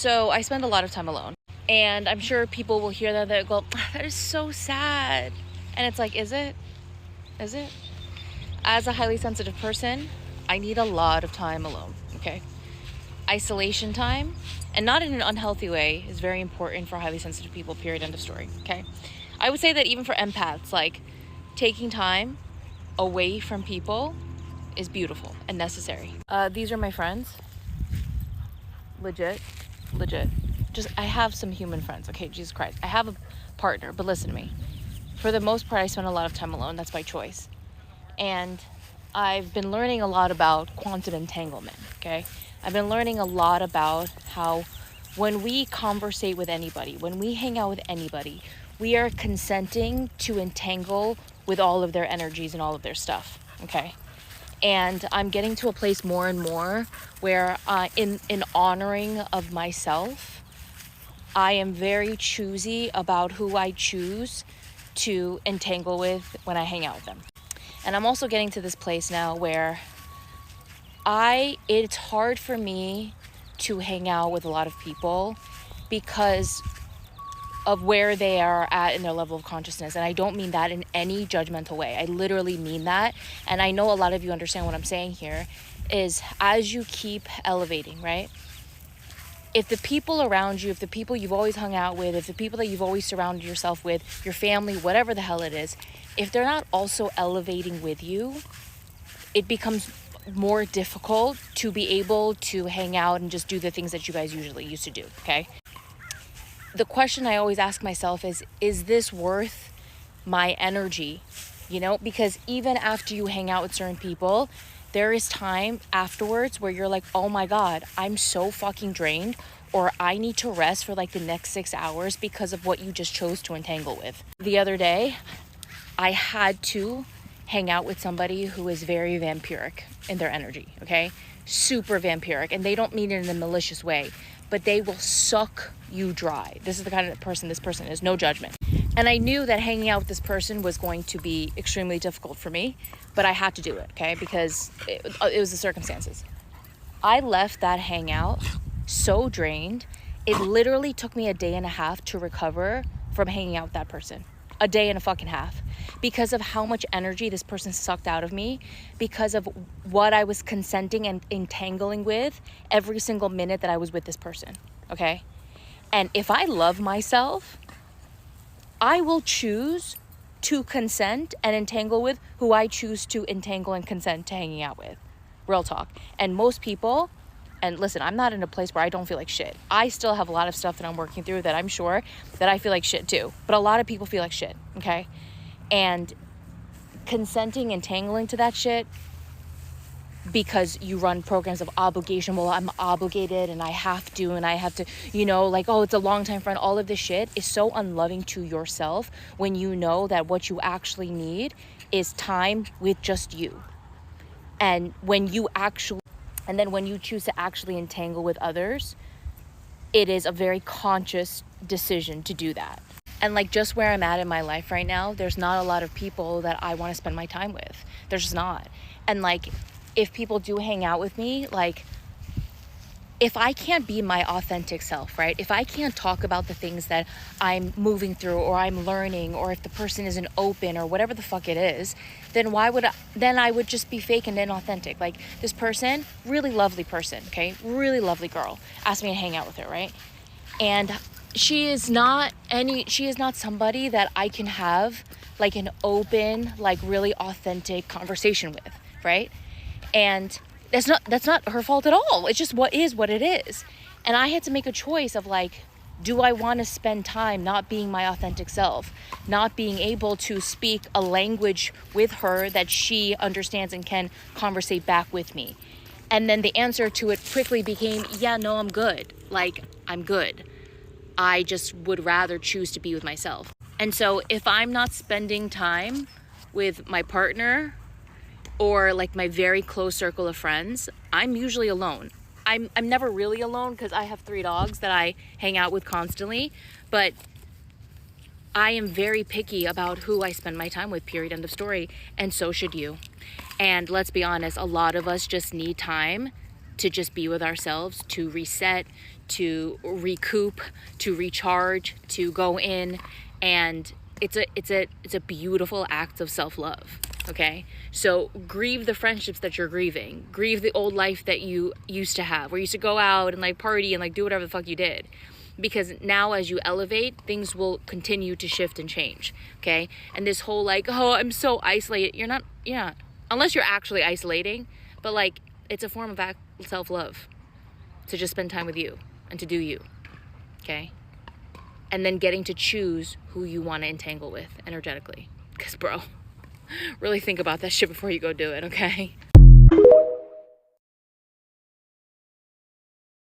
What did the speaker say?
So I spend a lot of time alone. And I'm sure people will hear that and go, that is so sad. And it's like, is it? Is it? As a highly sensitive person, I need a lot of time alone, okay? Isolation time, and not in an unhealthy way, is very important for highly sensitive people, period, end of story, okay? I would say that even for empaths, like, taking time away from people is beautiful and necessary. These are my friends. Legit. Just, I have some human friends, okay? Jesus Christ. I have a partner, but listen to me. For the most part, I spend a lot of time alone. That's by choice. And I've been learning a lot about quantum entanglement, okay? I've been learning a lot about how when we conversate with anybody, when we hang out with anybody, we are consenting to entangle with all of their energies and all of their stuff, okay? And I'm getting to a place more and more where in honoring of myself, I am very choosy about who I choose to entangle with when I hang out with them. And I'm also getting to this place now where it's hard for me to hang out with a lot of people because of where they are at in their level of consciousness. And I don't mean that in any judgmental way. I literally mean that. And I know a lot of you understand what I'm saying here is as you keep elevating, right? If the people around you, if the people you've always hung out with, if the people that you've always surrounded yourself with, your family, whatever the hell it is, if they're not also elevating with you, it becomes more difficult to be able to hang out and just do the things that you guys usually used to do, okay? The question I always ask myself is this worth my energy? You know, because even after you hang out with certain people, there is time afterwards where you're like, oh my God, I'm so fucking drained, or I need to rest for like the next 6 hours because of what you just chose to entangle with. The other day, I had to hang out with somebody who is very vampiric in their energy, okay? Super vampiric, and they don't mean it in a malicious way, but they will suck you dry. This is the kind of person this person is, no judgment. And I knew that hanging out with this person was going to be extremely difficult for me, but I had to do it, okay? Because it was the circumstances. I left that hangout so drained. It literally took me a day and a half to recover from hanging out with that person. A day and a fucking half. Because of how much energy this person sucked out of me, because of what I was consenting and entangling with every single minute that I was with this person, okay? And if I love myself, I will choose to consent and entangle with who I choose to entangle and consent to hanging out with. Real talk. And most people, and listen, I'm not in a place where I don't feel like shit. I still have a lot of stuff that I'm working through that I'm sure that I feel like shit too. But a lot of people feel like shit, okay? And consenting and tangling to that shit because you run programs of obligation. Well, I'm obligated and I have to, you know, like, oh, it's a long time friend. All of this shit is so unloving to yourself when you know that what you actually need is time with just you. And when you choose to actually entangle with others, it is a very conscious decision to do that. And like just where I'm at in my life right now, there's not a lot of people that I want to spend my time with. There's just not. And like, if people do hang out with me, like, if I can't be my authentic self, right? If I can't talk about the things that I'm moving through or I'm learning, or if the person isn't open or whatever the fuck it is, then I would just be fake and inauthentic. Like this person, really lovely person, okay? Really lovely girl, asked me to hang out with her, right? And she is not somebody that I can have like an open, like really authentic conversation with, right? And that's not her fault at all. It's just what it is. And I had to make a choice of like, do I want to spend time not being my authentic self, not being able to speak a language with her that she understands and can conversate back with me? And then the answer to it quickly became, yeah, no, I'm good. Like, I'm good. I just would rather choose to be with myself. And so if I'm not spending time with my partner or like my very close circle of friends, I'm usually alone. I'm never really alone because I have 3 dogs that I hang out with constantly, but I am very picky about who I spend my time with, period, end of story, and so should you. And let's be honest, a lot of us just need time to just be with ourselves, to reset, to recoup, to recharge, to go in, and it's a beautiful act of self-love. Okay, so grieve the friendships that you're grieving, grieve the old life that you used to have, where you used to go out and like party and like do whatever the fuck you did, because now as you elevate, things will continue to shift and change. Okay, and this whole like, oh, I'm so isolated, you're not, unless you're actually isolating, but like it's a form of self-love to just spend time with you and to do you. Okay, and then getting to choose who you want to entangle with energetically, because bro, really think about that shit before you go do it. Okay.